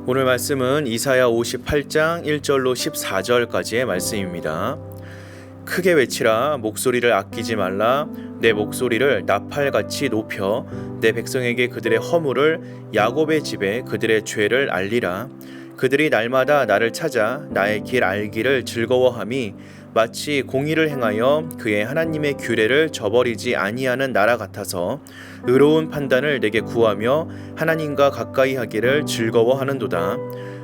오늘 말씀은 이사야 58장 1절로 14절까지의 말씀입니다. 크게 외치라, 목소리를 아끼지 말라. 내 목소리를 나팔같이 높여 내 백성에게 그들의 허물을, 야곱의 집에 그들의 죄를 알리라. 그들이 날마다 나를 찾아 나의 길 알기를 즐거워함이 마치 공의를 행하여 그의 하나님의 규례를 저버리지 아니하는 나라 같아서 의로운 판단을 내게 구하며 하나님과 가까이 하기를 즐거워하는도다.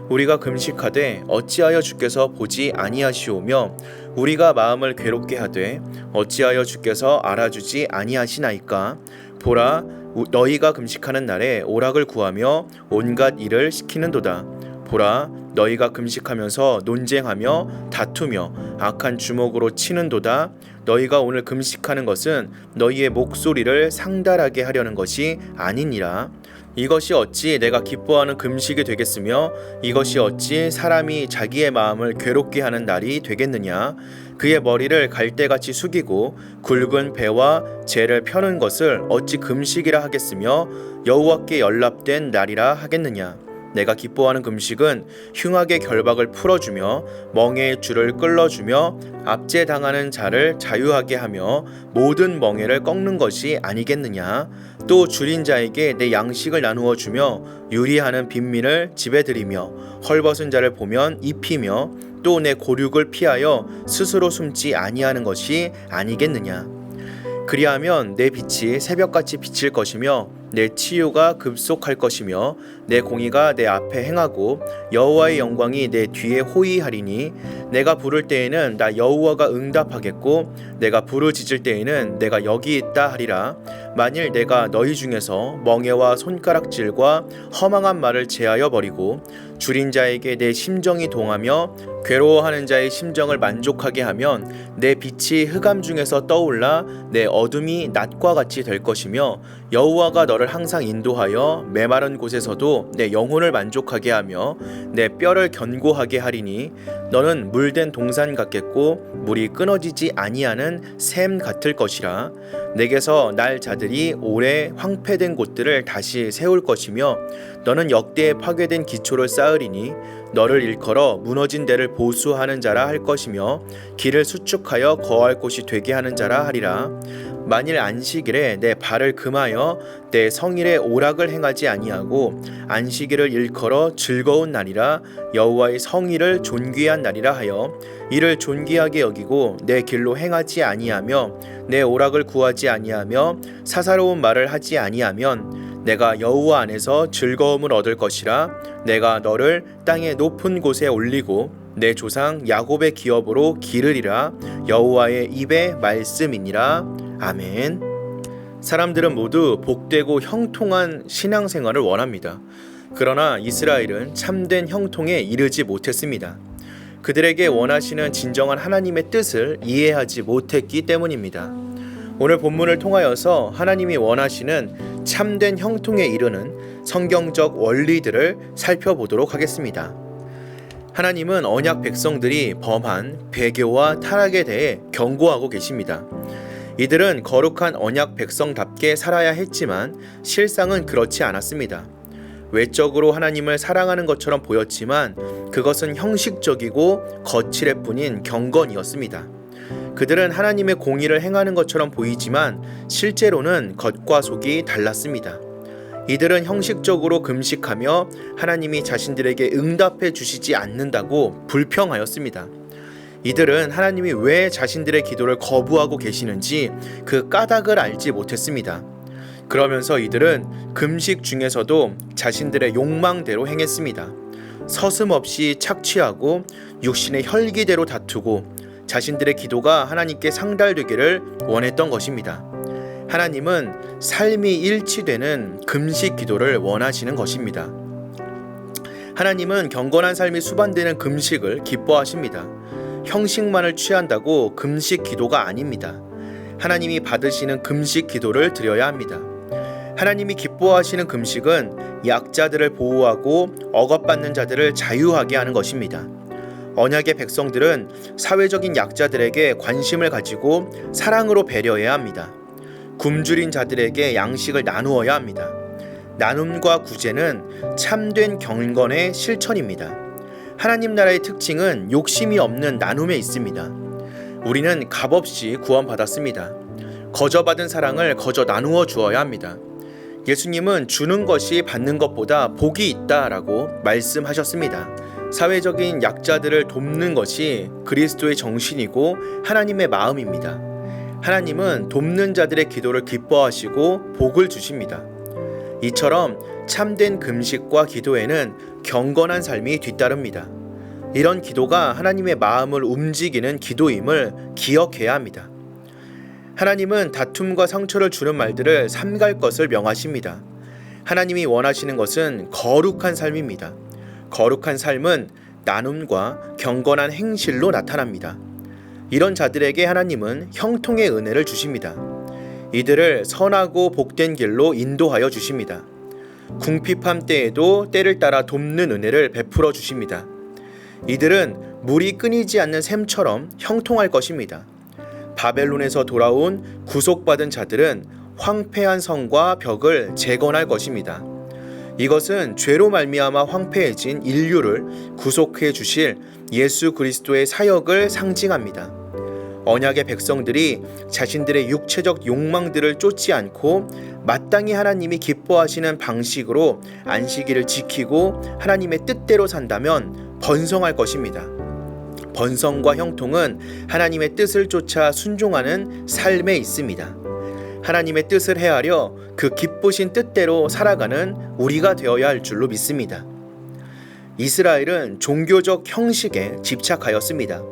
우리가 금식하되 어찌하여 주께서 보지 아니하시오며 우리가 마음을 괴롭게 하되 어찌하여 주께서 알아주지 아니하시나이까. 보라, 너희가 금식하는 날에 오락을 구하며 온갖 일을 시키는도다. 보라, 너희가 금식하면서 논쟁하며 다투며 악한 주먹으로 치는도다. 너희가 오늘 금식하는 것은 너희의 목소리를 상달하게 하려는 것이 아니니라. 이것이 어찌 내가 기뻐하는 금식이 되겠으며 이것이 어찌 사람이 자기의 마음을 괴롭게 하는 날이 되겠느냐. 그의 머리를 갈대같이 숙이고 굵은 배와 재를 펴는 것을 어찌 금식이라 하겠으며 여호와께 연락된 날이라 하겠느냐. 내가 기뻐하는 금식은 흉악의 결박을 풀어주며 멍에의 줄을 끌어주며 압제당하는 자를 자유하게 하며 모든 멍에를 꺾는 것이 아니겠느냐. 또 줄인 자에게 내 양식을 나누어 주며 유리하는 빈민을 집에 들이며 헐벗은 자를 보면 입히며 또 내 고륙을 피하여 스스로 숨지 아니하는 것이 아니겠느냐. 그리하면 내 빛이 새벽같이 비칠 것이며 내 치유가 급속할 것이며 내 공의가 내 앞에 행하고 여호와의 영광이 내 뒤에 호위하리니 내가 부를 때에는 나 여호와가 응답하겠고 내가 부르짖을 때에는 내가 여기 있다 하리라. 만일 내가 너희 중에서 멍에와 손가락질과 허망한 말을 제하여 버리고 줄인 자에게 내 심정이 동하며 괴로워하는 자의 심정을 만족하게 하면 내 빛이 흑암 중에서 떠올라 내 어둠이 낮과 같이 될 것이며 여호와가 너를 항상 인도하여 메마른 곳에서도 내 영혼을 만족하게 하며 내 뼈를 견고하게 하리니 너는 물된 동산 같겠고 물이 끊어지지 아니하는 샘 같을 것이라. 내게서 날 자들이 오래 황폐된 곳들을 다시 세울 것이며 너는 역대에 파괴된 기초를 쌓으리니 너를 일컬어 무너진 데를 보수하는 자라 할 것이며 길을 수축하여 거할 곳이 되게 하는 자라 하리라. 만일 안식일에 내 발을 금하여 내 성일에 오락을 행하지 아니하고 안식일을 일컬어 즐거운 날이라 여호와의 성일을 존귀한 날이라 하여 이를 존귀하게 여기고 내 길로 행하지 아니하며 내 오락을 구하지 아니하며 사사로운 말을 하지 아니하면 내가 여호와 안에서 즐거움을 얻을 것이라. 내가 너를 땅의 높은 곳에 올리고 내 조상 야곱의 기업으로 기르리라. 여호와의 입의 말씀이니라. 아멘. 사람들은 모두 복되고 형통한 신앙생활을 원합니다. 그러나 이스라엘은 참된 형통에 이르지 못했습니다. 그들에게 원하시는 진정한 하나님의 뜻을 이해하지 못했기 때문입니다. 오늘 본문을 통하여서 하나님이 원하시는 참된 형통에 이르는 성경적 원리들을 살펴보도록 하겠습니다. 하나님은 언약 백성들이 범한 배교와 타락에 대해 경고하고 계십니다. 이들은 거룩한 언약 백성답게 살아야 했지만 실상은 그렇지 않았습니다. 외적으로 하나님을 사랑하는 것처럼 보였지만 그것은 형식적이고 거칠을 뿐인 경건이었습니다. 그들은 하나님의 공의를 행하는 것처럼 보이지만 실제로는 겉과 속이 달랐습니다. 이들은 형식적으로 금식하며 하나님이 자신들에게 응답해 주시지 않는다고 불평하였습니다. 이들은 하나님이 왜 자신들의 기도를 거부하고 계시는지 그 까닭을 알지 못했습니다. 그러면서 이들은 금식 중에서도 자신들의 욕망대로 행했습니다. 서슴없이 착취하고 육신의 혈기대로 다투고 자신들의 기도가 하나님께 상달되기를 원했던 것입니다. 하나님은 삶이 일치되는 금식 기도를 원하시는 것입니다. 하나님은 경건한 삶이 수반되는 금식을 기뻐하십니다. 형식만을 취한다고 금식 기도가 아닙니다. 하나님이 받으시는 금식 기도를 드려야 합니다. 하나님이 기뻐하시는 금식은 약자들을 보호하고 억압받는 자들을 자유하게 하는 것입니다. 언약의 백성들은 사회적인 약자들에게 관심을 가지고 사랑으로 배려해야 합니다. 굶주린 자들에게 양식을 나누어야 합니다. 나눔과 구제는 참된 경건의 실천입니다. 하나님 나라의 특징은 욕심이 없는 나눔에 있습니다. 우리는 값없이 구원받았습니다. 거저 받은 사랑을 거저 나누어 주어야 합니다. 예수님은 주는 것이 받는 것보다 복이 있다라고 말씀하셨습니다. 사회적인 약자들을 돕는 것이 그리스도의 정신이고 하나님의 마음입니다. 하나님은 돕는 자들의 기도를 기뻐하시고 복을 주십니다. 이처럼 참된 금식과 기도에는 경건한 삶이 뒤따릅니다. 이런 기도가 하나님의 마음을 움직이는 기도임을 기억해야 합니다. 하나님은 다툼과 상처를 주는 말들을 삼갈 것을 명하십니다. 하나님이 원하시는 것은 거룩한 삶입니다. 거룩한 삶은 나눔과 경건한 행실로 나타납니다. 이런 자들에게 하나님은 형통의 은혜를 주십니다. 이들을 선하고 복된 길로 인도하여 주십니다. 궁핍함 때에도 때를 따라 돕는 은혜를 베풀어 주십니다. 이들은 물이 끊이지 않는 샘처럼 형통할 것입니다. 바벨론에서 돌아온 구속받은 자들은 황폐한 성과 벽을 재건할 것입니다. 이것은 죄로 말미암아 황폐해진 인류를 구속해 주실 예수 그리스도의 사역을 상징합니다. 언약의 백성들이 자신들의 육체적 욕망들을 쫓지 않고 마땅히 하나님이 기뻐하시는 방식으로 안식일을 지키고 하나님의 뜻대로 산다면 번성할 것입니다. 번성과 형통은 하나님의 뜻을 쫓아 순종하는 삶에 있습니다. 하나님의 뜻을 헤아려 그 기쁘신 뜻대로 살아가는 우리가 되어야 할 줄로 믿습니다. 이스라엘은 종교적 형식에 집착하였습니다.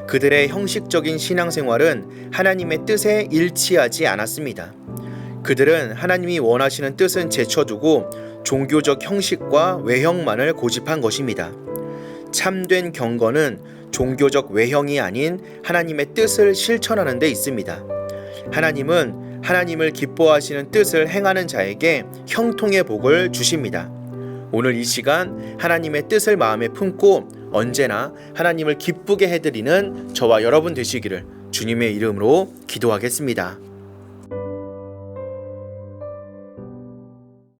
그들의 형식적인 신앙생활은 하나님의 뜻에 일치하지 않았습니다. 그들은 하나님이 원하시는 뜻은 제쳐두고 종교적 형식과 외형만을 고집한 것입니다. 참된 경건은 종교적 외형이 아닌 하나님의 뜻을 실천하는 데 있습니다. 하나님은 하나님을 기뻐하시는 뜻을 행하는 자에게 형통의 복을 주십니다. 오늘 이 시간 하나님의 뜻을 마음에 품고 언제나 하나님을 기쁘게 해드리는 저와 여러분 되시기를 주님의 이름으로 기도하겠습니다.